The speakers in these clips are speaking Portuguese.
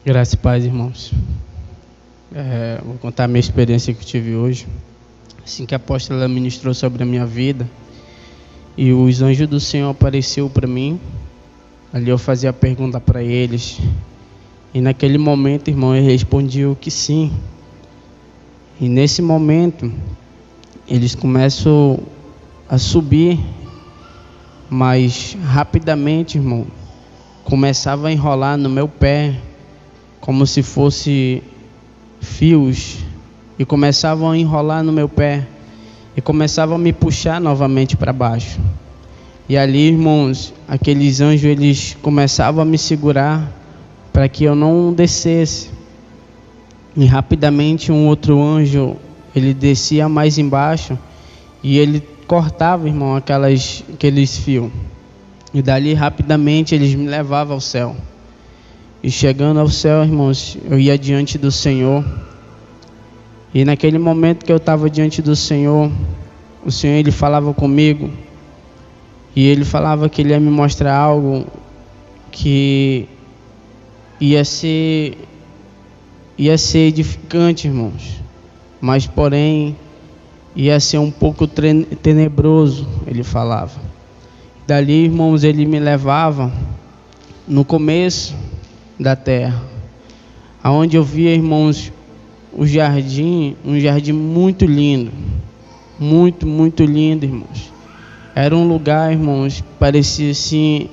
Graças e paz, irmãos. Vou contar a minha experiência que eu tive hoje. Assim que a apóstola ministrou sobre a minha vida, e os anjos do Senhor apareceu para mim. Ali eu fazia a pergunta para eles. E naquele momento, irmão, eles respondiam que sim. E nesse momento, eles começam a subir, mas rapidamente, irmão, começava a enrolar no meu pé, como se fosse fios, e começavam a enrolar no meu pé, e começavam a me puxar novamente para baixo. E ali, irmãos, aqueles anjos, eles começavam a me segurar para que eu não descesse. E rapidamente um outro anjo, ele descia mais embaixo, e ele cortava, irmão, aqueles fios. E dali rapidamente eles me levavam ao céu. E chegando ao céu, irmãos, eu ia diante do Senhor. E naquele momento que eu estava diante do Senhor, o Senhor, ele falava comigo. E ele falava que ele ia me mostrar algo que ia ser edificante, irmãos. Mas porém, ia ser um pouco tenebroso, ele falava. Dali, irmãos, ele me levava no começo da terra, aonde eu via, irmãos, um jardim muito lindo, muito lindo, irmãos. Era um lugar, irmãos, parecia assim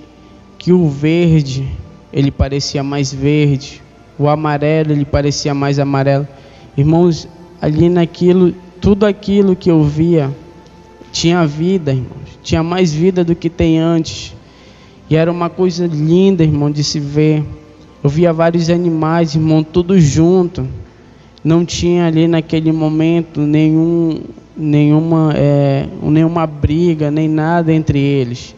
que o verde, ele parecia mais verde, o amarelo, ele parecia mais amarelo. Irmãos, ali naquilo, tudo aquilo que eu via tinha vida, irmãos, tinha mais vida do que tem antes. E era uma coisa linda, irmão, de se ver. Eu via vários animais, irmão, tudo junto. Não tinha ali naquele momento nenhuma briga, nem nada entre eles.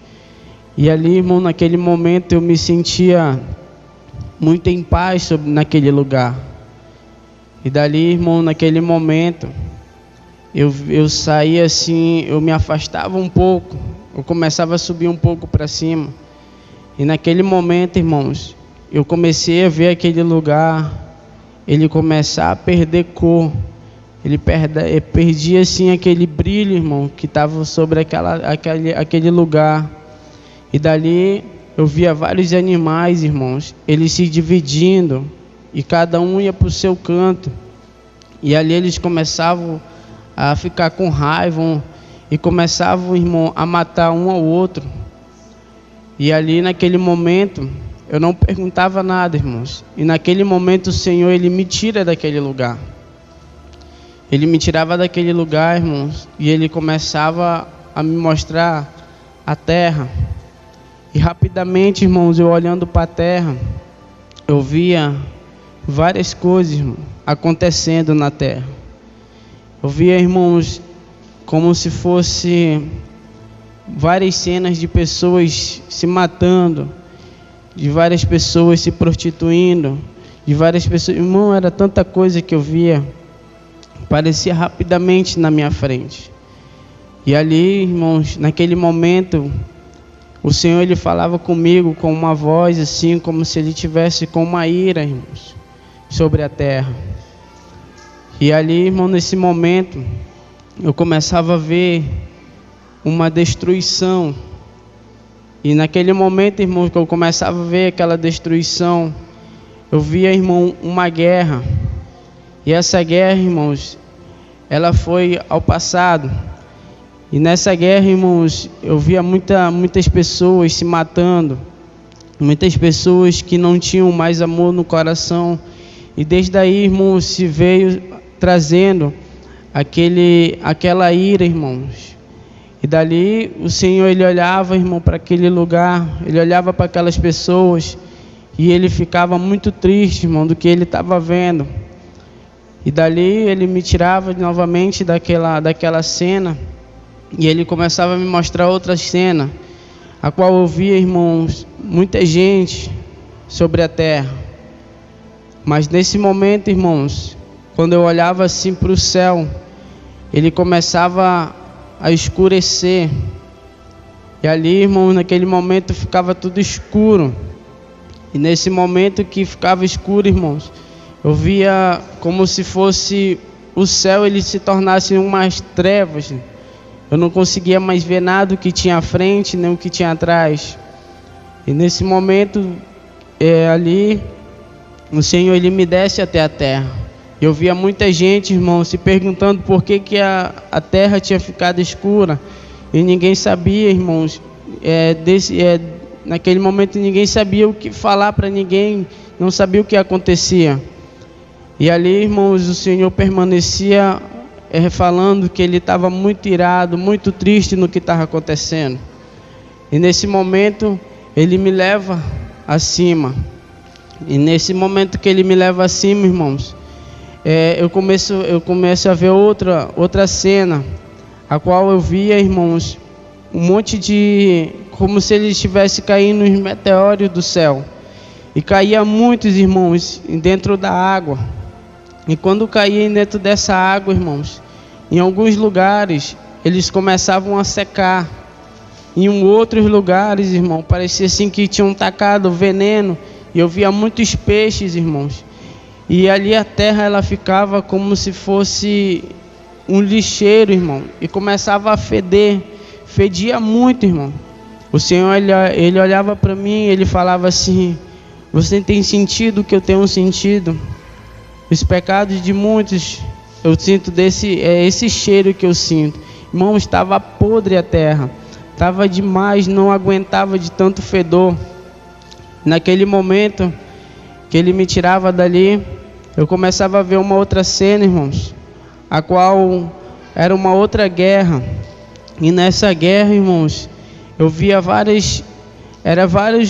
E ali, irmão, naquele momento eu me sentia muito em paz naquele lugar. E dali, irmão, naquele momento, eu saía assim, eu me afastava um pouco. Eu começava a subir um pouco para cima. E naquele momento, irmãos, eu comecei a ver aquele lugar, ele começar a perder cor. Ele perdia assim aquele brilho, irmão, que estava sobre aquele lugar. E dali eu via vários animais, irmãos, eles se dividindo, e cada um ia para o seu canto. E ali eles começavam a ficar com raiva, e começavam, irmão, a matar um ao outro. E ali naquele momento, eu não perguntava nada, irmãos. E naquele momento o Senhor, ele me tira daquele lugar. Ele me tirava daquele lugar, irmãos, e ele começava a me mostrar a terra. E rapidamente, irmãos, eu olhando para a terra, eu via várias coisas, irmão, acontecendo na terra. Eu via, irmãos, como se fosse várias cenas de pessoas se matando, de várias pessoas se prostituindo, de várias pessoas. Irmão, era tanta coisa que eu via, parecia rapidamente na minha frente. E ali, irmãos, naquele momento, o Senhor, ele falava comigo com uma voz assim, como se ele tivesse com uma ira, irmãos, sobre a terra. E ali, irmão, nesse momento, eu começava a ver uma destruição. E naquele momento, irmão, que eu começava a ver aquela destruição, eu via, irmão, uma guerra. E essa guerra, irmãos, ela foi ao passado. E nessa guerra, irmãos, eu via muitas pessoas se matando, muitas pessoas que não tinham mais amor no coração. E desde aí, irmãos, se veio trazendo aquela ira, irmãos. E dali o Senhor, ele olhava, irmão, para aquele lugar, ele olhava para aquelas pessoas, e ele ficava muito triste, irmão, do que ele estava vendo. E dali ele me tirava novamente daquela cena, e ele começava a me mostrar outra cena, a qual eu via, irmãos, muita gente sobre a terra. Mas nesse momento, irmãos, quando eu olhava assim para o céu, ele começava a escurecer. E ali, irmão, naquele momento ficava tudo escuro. E nesse momento que ficava escuro, irmãos, eu via como se fosse o céu, ele se tornasse umas trevas. Eu não conseguia mais ver nada o que tinha à frente, nem o que tinha atrás. E nesse momento, ali, o Senhor, ele me desce até a terra. Eu via muita gente, irmão, se perguntando por que a terra tinha ficado escura. E ninguém sabia, irmãos. Naquele momento ninguém sabia o que falar para ninguém, não sabia o que acontecia. E ali, irmãos, o Senhor permanecia falando que ele estava muito irado, muito triste no que estava acontecendo. E nesse momento, ele me leva acima. E nesse momento que ele me leva acima, irmãos, eu começo a ver outra cena, a qual eu via, irmãos, um monte de... como se ele estivesse caindo os meteoros do céu. E caía muitos, irmãos, dentro da água. E quando caía dentro dessa água, irmãos, em alguns lugares, eles começavam a secar. Em outros lugares, irmão, parecia assim que tinham tacado veneno. E eu via muitos peixes, irmãos. E ali a terra, ela ficava como se fosse um lixeiro, irmão. E começava a feder. Fedia muito, irmão. O Senhor, ele olhava para mim, ele falava assim: você tem sentido o que eu tenho sentido? Os pecados de muitos, eu sinto esse cheiro que eu sinto. Irmão, estava podre a terra. Estava demais, não aguentava de tanto fedor. Naquele momento que ele me tirava dali, eu começava a ver uma outra cena, irmãos, a qual era uma outra guerra. E nessa guerra, irmãos, eu via vários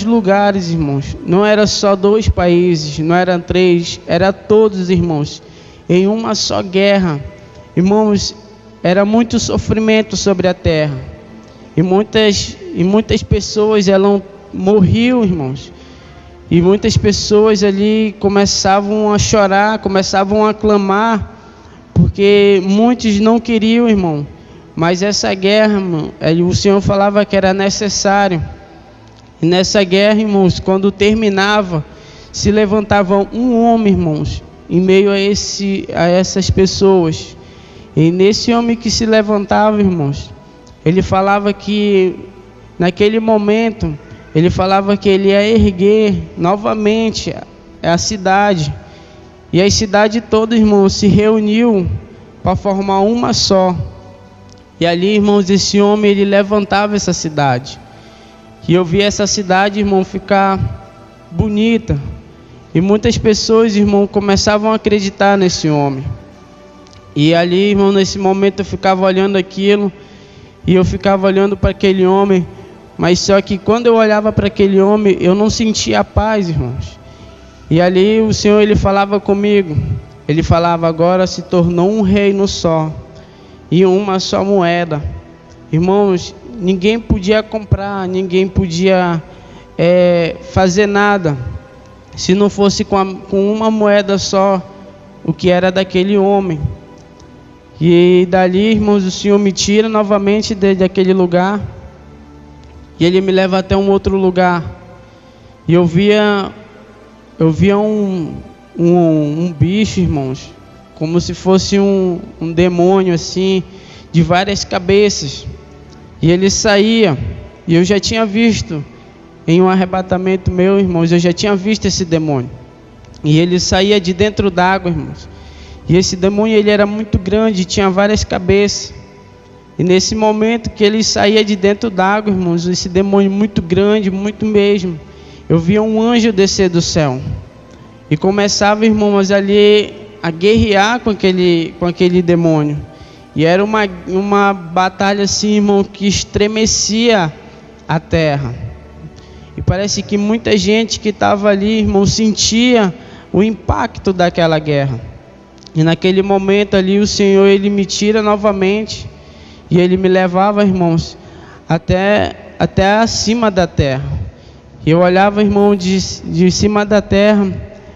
lugares, irmãos. Não era só 2 países, não eram 3, era todos, irmãos, em uma só guerra. Irmãos, era muito sofrimento sobre a terra. E muitas pessoas, elas morriam, irmãos. E muitas pessoas ali começavam a chorar, começavam a clamar, porque muitos não queriam, irmão. Mas essa guerra, irmão, o Senhor falava que era necessário. E nessa guerra, irmãos, quando terminava, se levantava um homem, irmãos, em meio a essas pessoas. E nesse homem que se levantava, irmãos, ele falava que naquele momento, ele falava que ele ia erguer novamente a cidade. E a cidade toda, irmãos, se reuniu para formar uma só. E ali, irmãos, esse homem, ele levantava essa cidade. E eu vi essa cidade, irmão, ficar bonita. E muitas pessoas, irmão, começavam a acreditar nesse homem. E ali, irmão, nesse momento eu ficava olhando aquilo. E eu ficava olhando para aquele homem. Mas só que quando eu olhava para aquele homem, eu não sentia paz, irmãos. E ali o Senhor, ele falava comigo. Ele falava: agora se tornou um reino só. E uma só moeda. Irmãos, ninguém podia comprar, ninguém podia fazer nada, se não fosse com uma moeda só, o que era daquele homem. E dali, irmãos, o Senhor me tira novamente daquele lugar, e Ele me leva até um outro lugar. E eu via um bicho, irmãos, como se fosse um demônio assim, de várias cabeças. E ele saía, e eu já tinha visto, em um arrebatamento meu, irmãos, eu já tinha visto esse demônio. E ele saía de dentro d'água, irmãos. E esse demônio, ele era muito grande, tinha várias cabeças. E nesse momento que ele saía de dentro d'água, irmãos, esse demônio muito grande, muito mesmo, eu via um anjo descer do céu. E começava, irmãos, ali a guerrear com aquele demônio. E era uma batalha assim, irmão, que estremecia a terra. E parece que muita gente que estava ali, irmão, sentia o impacto daquela guerra. E naquele momento ali, o Senhor, Ele me tira novamente. E Ele me levava, irmãos, até acima da terra. E eu olhava, irmão, de cima da terra.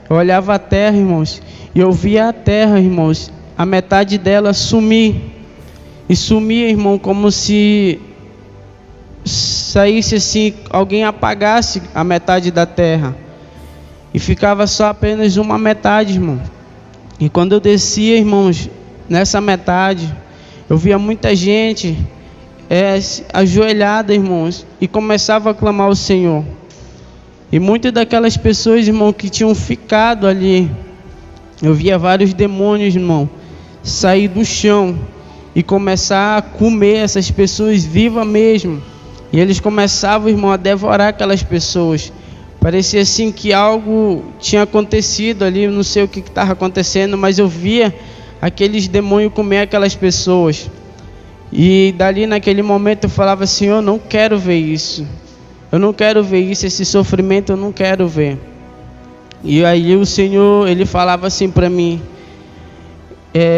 Eu olhava a terra, irmãos, e eu via a terra, irmãos, a metade dela sumir. E sumia, irmão, como se saísse assim, alguém apagasse a metade da terra. e ficava só apenas uma metade, irmão. E quando eu descia, irmãos, nessa metade, eu via muita gente ajoelhada, irmãos, e começava a clamar ao Senhor. E muitas daquelas pessoas, irmão, que tinham ficado ali, eu via vários demônios, irmão, sair do chão e começar a comer essas pessoas vivas mesmo. E eles começavam, irmão, a devorar aquelas pessoas. Parecia assim que algo tinha acontecido ali, eu não sei o que estava acontecendo, mas eu via aqueles demônios comer aquelas pessoas. E dali naquele momento eu falava: Senhor, eu não quero ver isso. Eu não quero ver isso, esse sofrimento eu não quero ver. E aí o Senhor, Ele falava assim para mim: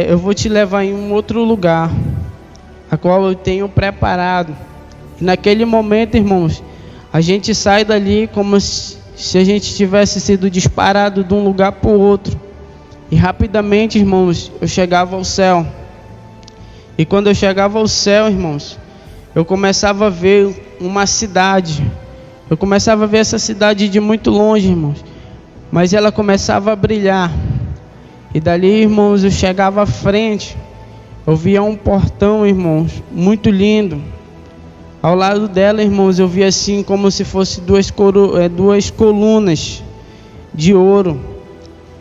eu vou te levar em um outro lugar, a qual eu tenho preparado. E naquele momento, irmãos, a gente sai dali como se a gente tivesse sido disparado de um lugar para o outro. E rapidamente, irmãos, eu chegava ao céu. E quando eu chegava ao céu, irmãos, eu começava a ver uma cidade. Eu começava a ver essa cidade de muito longe, irmãos, mas ela começava a brilhar. E dali, irmãos, eu chegava à frente, eu via um portão, irmãos, muito lindo. Ao lado dela, irmãos, eu via assim como se fosse duas colunas de ouro.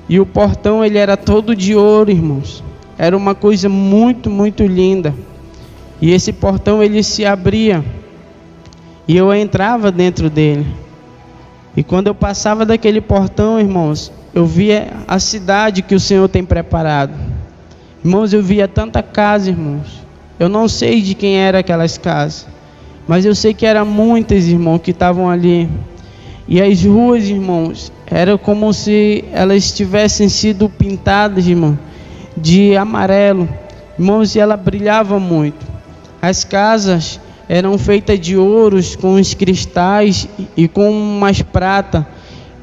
E o portão, ele era todo de ouro, irmãos. Era uma coisa muito, muito linda. E esse portão, ele se abria. E eu entrava dentro dele. E quando eu passava daquele portão, irmãos, eu via a cidade que o Senhor tem preparado. Irmãos, eu via tanta casa, irmãos. Eu não sei de quem eram aquelas casas, mas eu sei que eram muitas, irmãos, que estavam ali. E as ruas, irmãos, era como se elas tivessem sido pintadas, irmão, de amarelo. Irmãos, e ela brilhava muito. As casas eram feitas de ouros, com os cristais e com umas prata.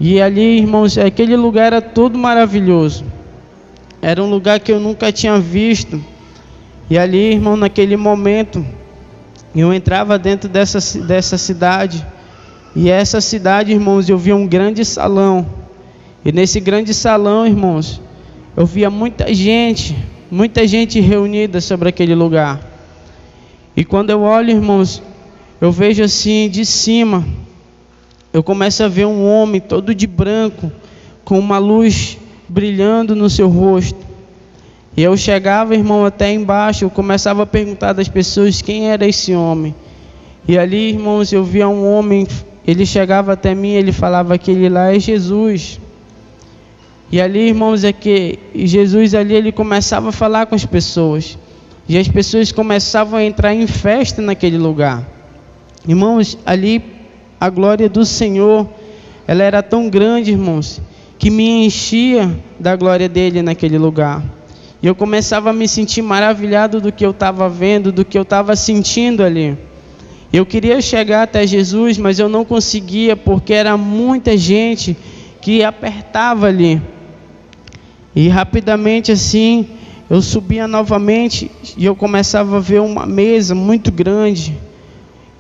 E ali, irmãos, aquele lugar era todo maravilhoso. Era um lugar que eu nunca tinha visto. E ali, irmão, naquele momento, eu entrava dentro dessa cidade. E essa cidade, irmãos, eu via um grande salão. E nesse grande salão, irmãos, eu via muita gente reunida sobre aquele lugar. E quando eu olho, irmãos, eu vejo assim de cima, eu começo a ver um homem todo de branco, com uma luz brilhando no seu rosto. E eu chegava, irmão, até embaixo, eu começava a perguntar das pessoas quem era esse homem. E ali, irmãos, eu via um homem, ele chegava até mim, ele falava que ele lá é Jesus. E ali, irmãos, Jesus ali, ele começava a falar com as pessoas. E as pessoas começavam a entrar em festa naquele lugar. Irmãos, ali a glória do Senhor, ela era tão grande, irmãos, que me enchia da glória dele naquele lugar. E eu começava a me sentir maravilhado do que eu estava vendo, do que eu estava sentindo ali. Eu queria chegar até Jesus, mas eu não conseguia, porque era muita gente que apertava ali. E rapidamente assim, eu subia novamente e eu começava a ver uma mesa muito grande.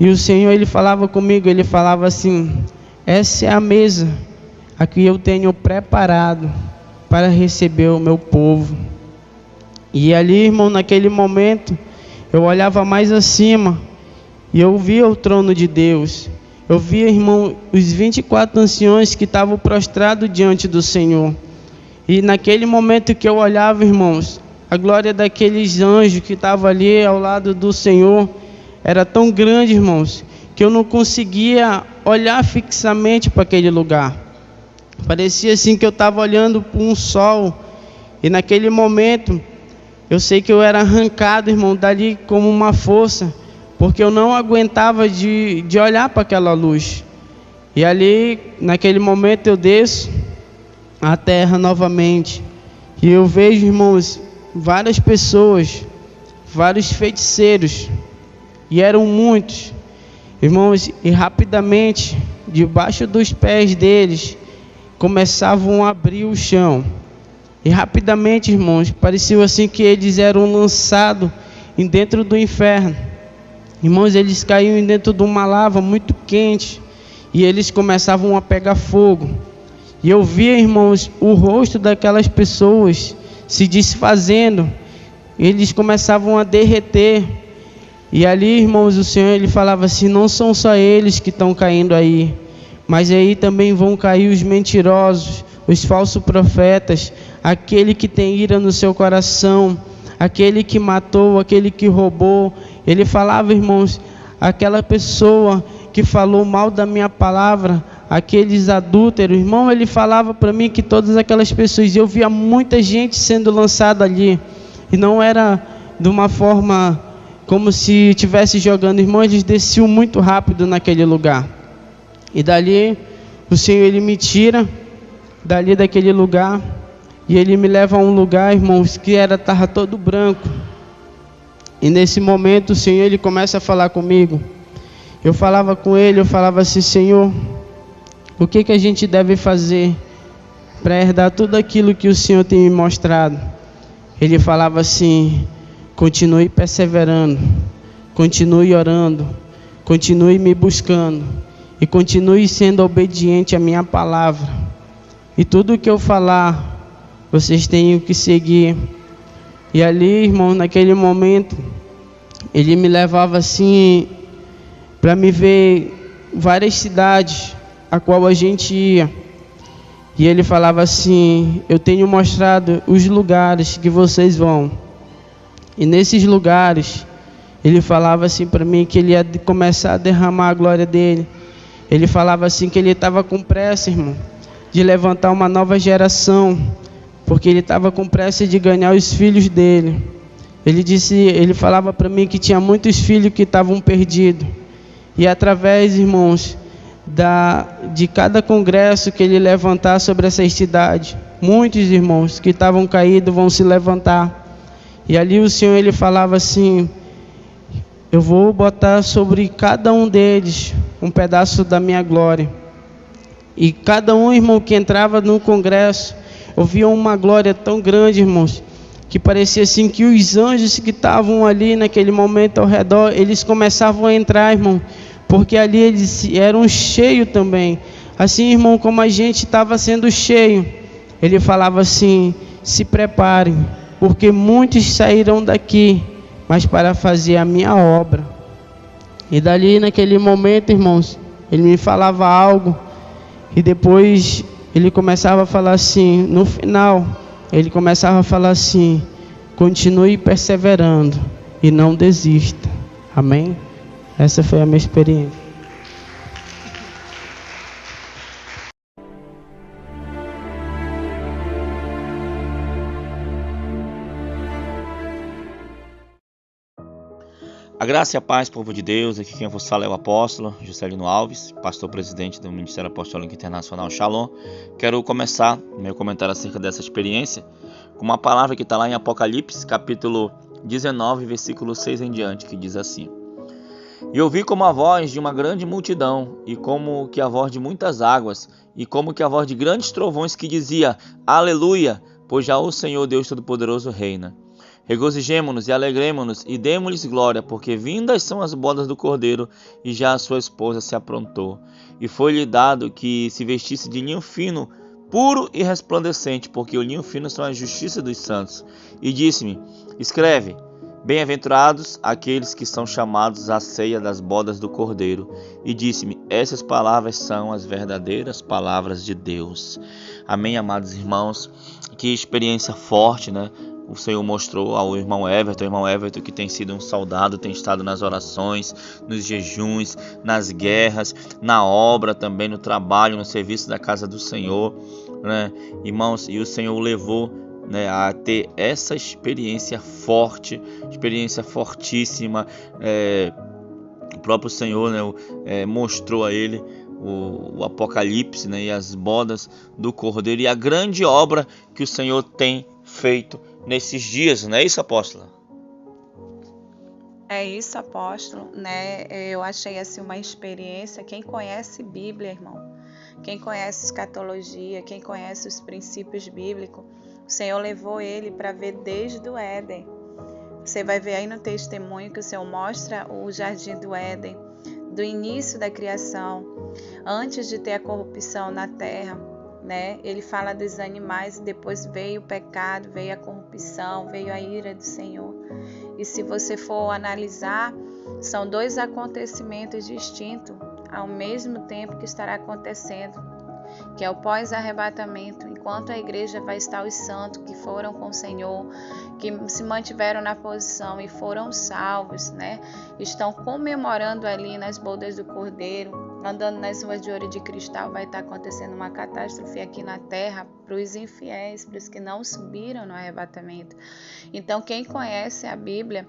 E o Senhor, ele falava comigo, ele falava assim: essa é a mesa a que eu tenho preparado para receber o meu povo. E ali, irmão, naquele momento, eu olhava mais acima e eu via o trono de Deus. Eu via, irmão, os 24 anciões que estavam prostrados diante do Senhor. E naquele momento que eu olhava, irmãos, a glória daqueles anjos que estavam ali ao lado do Senhor era tão grande, irmãos, que eu não conseguia olhar fixamente para aquele lugar. Parecia assim que eu estava olhando para um sol. E naquele momento, eu sei que eu era arrancado, irmão, dali como uma força, porque eu não aguentava de olhar para aquela luz. E ali, naquele momento, eu desço à terra novamente. E eu vejo, irmãos, várias pessoas, vários feiticeiros, e eram muitos, irmãos, e rapidamente, debaixo dos pés deles, começavam a abrir o chão. E rapidamente, irmãos, parecia assim que eles eram lançados dentro do inferno. Irmãos, eles caíam dentro de uma lava muito quente, e eles começavam a pegar fogo. E eu via, irmãos, o rosto daquelas pessoas se desfazendo. Eles começavam a derreter. E ali, irmãos, o Senhor, Ele falava assim: não são só eles que estão caindo aí, mas aí também vão cair os mentirosos, os falsos profetas, aquele que tem ira no seu coração, aquele que matou, aquele que roubou. Ele falava, irmãos, aquela pessoa que falou mal da minha palavra, aqueles adúlteros, irmão, ele falava para mim que todas aquelas pessoas, eu via muita gente sendo lançada ali, e não era de uma forma como se estivesse jogando, irmão, eles desciam muito rápido naquele lugar. E dali o Senhor, Ele me tira dali daquele lugar, e Ele me leva a um lugar, irmãos, que estava todo branco. E nesse momento o Senhor, Ele começa a falar comigo. Eu falava com Ele, eu falava assim: Senhor, o que a gente deve fazer para herdar tudo aquilo que o Senhor tem me mostrado? Ele falava assim: continue perseverando, continue orando, continue me buscando e continue sendo obediente à minha palavra. E tudo que eu falar, vocês têm que seguir. E ali, irmão, naquele momento, Ele me levava assim para me ver várias cidades a qual a gente ia. E Ele falava assim: eu tenho mostrado os lugares que vocês vão. E nesses lugares, Ele falava assim para mim que Ele ia começar a derramar a glória dEle. Ele falava assim que Ele estava com pressa, irmão, de levantar uma nova geração, porque Ele estava com pressa de ganhar os filhos dEle. Ele falava para mim que tinha muitos filhos que estavam perdidos. E através, irmãos, de cada congresso que Ele levantar sobre essa cidade, muitos irmãos que estavam caídos vão se levantar. E ali o Senhor, Ele falava assim: eu vou botar sobre cada um deles um pedaço da minha glória. E cada um, irmão, que entrava no congresso, ouvia uma glória tão grande, irmãos, que parecia assim que os anjos que estavam ali naquele momento ao redor, eles começavam a entrar, irmão, porque ali eles eram cheios também. Assim, irmão, como a gente estava sendo cheio, Ele falava assim: se preparem, porque muitos saíram daqui, mas para fazer a minha obra. E dali naquele momento, irmãos, Ele me falava algo, e depois Ele começava a falar assim, no final, Ele começava a falar assim: continue perseverando e não desista. Amém? Essa foi a minha experiência. A graça e a paz, povo de Deus. Aqui quem vos fala é o apóstolo Juscelino Alves, pastor presidente do Ministério Apostólico Internacional Shalom. Quero começar meu comentário acerca dessa experiência com uma palavra que está lá em Apocalipse, capítulo 19, versículo 6 em diante, que diz assim: e ouvi como a voz de uma grande multidão, e como que a voz de muitas águas, e como que a voz de grandes trovões, que dizia: Aleluia, pois já o Senhor Deus Todo-Poderoso reina. Regozijemo-nos e alegremo-nos e demo-lhes glória, porque vindas são as bodas do Cordeiro, e já a sua esposa se aprontou. E foi-lhe dado que se vestisse de linho fino, puro e resplandecente, porque o linho fino são a justiça dos santos. E disse-me: escreve: bem-aventurados aqueles que são chamados à ceia das bodas do Cordeiro. E disse-me: essas palavras são as verdadeiras palavras de Deus. Amém, amados irmãos. Que experiência forte, né? O Senhor mostrou ao irmão Everton que tem sido um soldado, tem estado nas orações, nos jejuns, nas guerras, na obra também, no trabalho, no serviço da casa do Senhor, né? Irmãos, e o Senhor o levou, né, a ter essa experiência forte, experiência fortíssima. O próprio Senhor, né, mostrou a ele o Apocalipse, né, e as bodas do Cordeiro e a grande obra que o Senhor tem feito nesses dias, não é isso, apóstola? É isso, apóstolo, né? Eu achei assim uma experiência. Quem conhece Bíblia, irmão, quem conhece escatologia, quem conhece os princípios bíblicos, o Senhor levou ele para ver desde o Éden. Você vai ver aí no testemunho que o Senhor mostra o jardim do Éden, do início da criação, antes de ter a corrupção na terra. né? Ele fala dos animais e depois veio o pecado, veio a corrupção, veio a ira do Senhor. E se você for analisar, são dois acontecimentos distintos ao mesmo tempo que estará acontecendo, que é o pós-arrebatamento, enquanto a igreja vai estar os santos que foram com o Senhor, que se mantiveram na posição e foram salvos, né? Estão comemorando ali nas bodas do Cordeiro, andando nas ruas de ouro e de cristal. Vai estar acontecendo uma catástrofe aqui na terra para os infiéis, para os que não subiram no arrebatamento. Então, quem conhece a Bíblia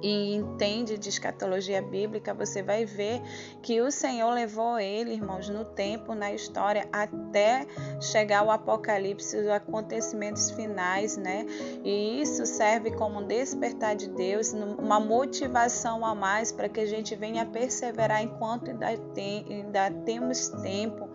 e entende de escatologia bíblica, você vai ver que o Senhor levou ele, irmãos, no tempo, na história, até chegar ao Apocalipse, os acontecimentos finais, né? E isso serve como um despertar de Deus, uma motivação a mais para que a gente venha perseverar enquanto ainda temos tempo,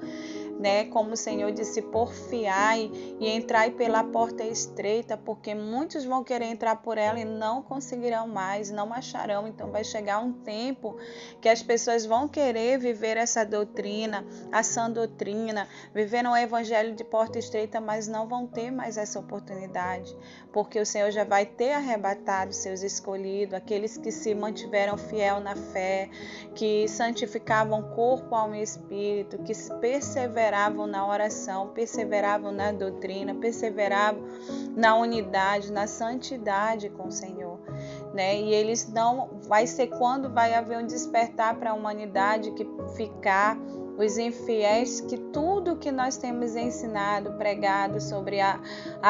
né? Como o Senhor disse, porfiai e entrai pela porta estreita, porque muitos vão querer entrar por ela e não conseguirão mais, não acharão. Então vai chegar um tempo que as pessoas vão querer viver essa doutrina, a sã doutrina, viver um evangelho de porta estreita, mas não vão ter mais essa oportunidade, porque o Senhor já vai ter arrebatado seus escolhidos, aqueles que se mantiveram fiel na fé, que santificavam corpo, alma e espírito, que se perseveravam na oração, perseveravam na doutrina, perseveravam na unidade, na santidade com o Senhor, né? E eles não, vai ser quando vai haver um despertar para a humanidade que ficar os infiéis, que tudo que nós temos ensinado, pregado sobre a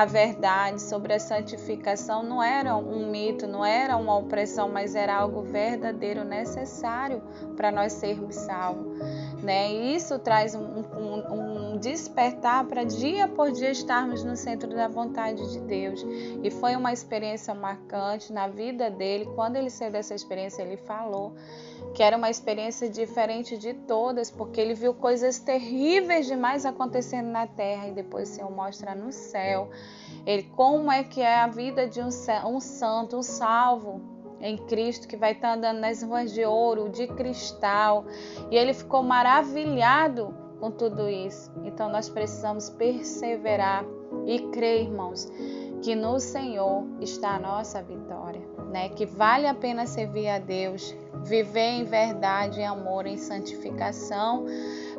verdade, sobre a santificação, não era um mito, não era uma opressão, mas era algo verdadeiro, necessário para nós sermos salvos, né? E isso traz um despertar para dia por dia estarmos no centro da vontade de Deus. E foi uma experiência marcante na vida dele. Quando ele saiu dessa experiência, ele falou que era uma experiência diferente de todas, porque ele viu coisas terríveis demais acontecendo na terra, e depois o Senhor mostra no céu como é que é a vida de um santo, um salvo em Cristo, que vai estar andando nas ruas de ouro, de cristal, e ele ficou maravilhado com tudo isso. Então nós precisamos perseverar e crer, irmãos, que no Senhor está a nossa vitória, né? Que vale a pena servir a Deus, viver em verdade, em amor, em santificação,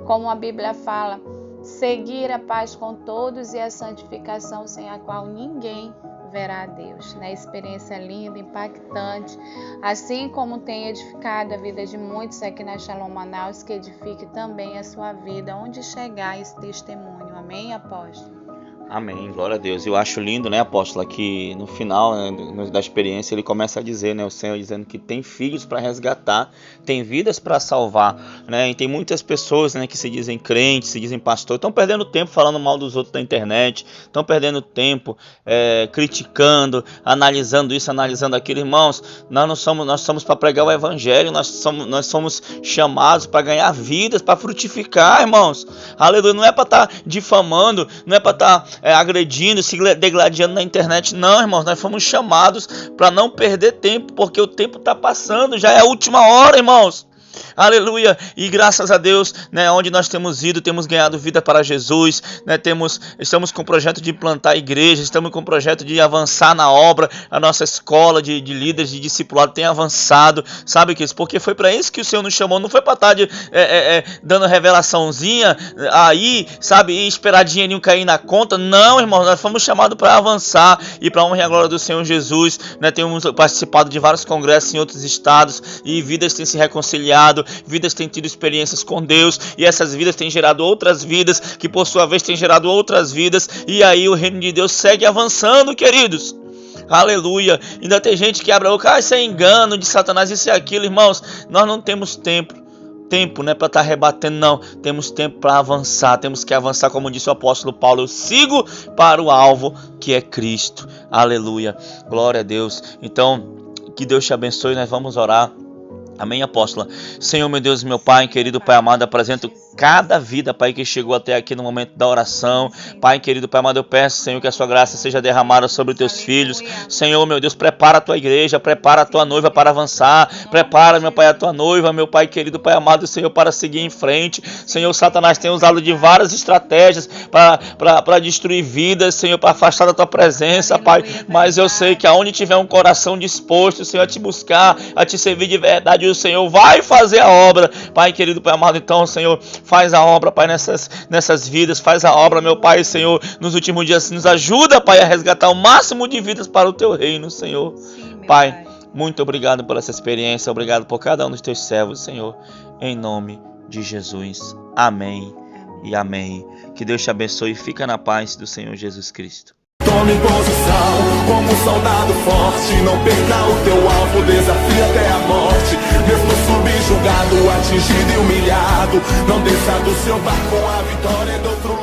como a Bíblia fala, seguir a paz com todos e a santificação, sem a qual ninguém verá a Deus, né? Experiência linda, impactante, assim como tem edificado a vida de muitos aqui na Shalom Manaus, que edifique também a sua vida, onde chegar esse testemunho. Amém, apóstolo? Amém, glória a Deus. Eu acho lindo, né, apóstola, que no final, né, da experiência ele começa a dizer, né, o Senhor dizendo que tem filhos para resgatar, tem vidas para salvar, né, e tem muitas pessoas, né, que se dizem crentes, se dizem pastor, estão perdendo tempo falando mal dos outros na internet, estão perdendo tempo criticando, analisando isso, analisando aquilo. Irmãos, nós somos para pregar o evangelho, nós somos chamados para ganhar vidas, para frutificar, irmãos. Aleluia, não é para estar difamando, não é para estar agredindo, se degladiando na internet. Não, irmãos, nós fomos chamados para não perder tempo, porque o tempo está passando, já é a última hora, irmãos. Aleluia, e graças a Deus, né, onde nós temos ido, temos ganhado vida para Jesus, né, estamos com o projeto de implantar igrejas, estamos com o projeto de avançar na obra, a nossa escola de líderes, de discipulado tem avançado, sabe, que porque foi para isso que o Senhor nos chamou, não foi para estar dando revelaçãozinha aí, sabe, e esperar dinheirinho cair na conta. Não, irmãos, nós fomos chamados para avançar e para a honra e a glória do Senhor Jesus, né, temos participado de vários congressos em outros estados e vidas têm se reconciliado, vidas têm tido experiências com Deus, e essas vidas têm gerado outras vidas, que por sua vez têm gerado outras vidas, e aí o reino de Deus segue avançando, queridos. Aleluia. Ainda tem gente que abre a boca, isso é engano de Satanás, isso é aquilo. Irmãos, nós não temos tempo, né, para estar rebatendo, não. Temos tempo para avançar, temos que avançar, como disse o apóstolo Paulo, eu sigo para o alvo, que é Cristo. Aleluia, glória a Deus. Então, que Deus te abençoe, nós vamos orar. Amém, apóstola? Senhor, meu Deus, meu Pai, querido Pai amado, apresento cada vida, Pai, que chegou até aqui no momento da oração. Pai, querido Pai amado, eu peço, Senhor, que a sua graça seja derramada sobre os teus filhos. Senhor, meu Deus, prepara a tua igreja, prepara a tua noiva para avançar. Prepara, meu Pai, a tua noiva, meu Pai, querido Pai amado, Senhor, para seguir em frente. Senhor, Satanás tem usado de várias estratégias para destruir vidas, Senhor, para afastar da tua presença, Pai. Mas eu sei que aonde tiver um coração disposto, Senhor, a te buscar, a te servir de verdade, o Senhor vai fazer a obra. Pai, querido Pai amado, então, Senhor, faz a obra, Pai, nessas vidas, faz a obra, meu Pai, Senhor, nos últimos dias, nos ajuda, Pai, a resgatar o máximo de vidas para o teu reino, Senhor. Sim, Pai, muito obrigado por essa experiência, obrigado por cada um dos teus servos, Senhor, em nome de Jesus. Amém e amém. Que Deus te abençoe e fica na paz do Senhor Jesus Cristo. Tome posição como um soldado forte. Não perca o teu alvo, desafie até a morte. Mesmo subjugado, atingido e humilhado, não desça do seu barco, a vitória é do outro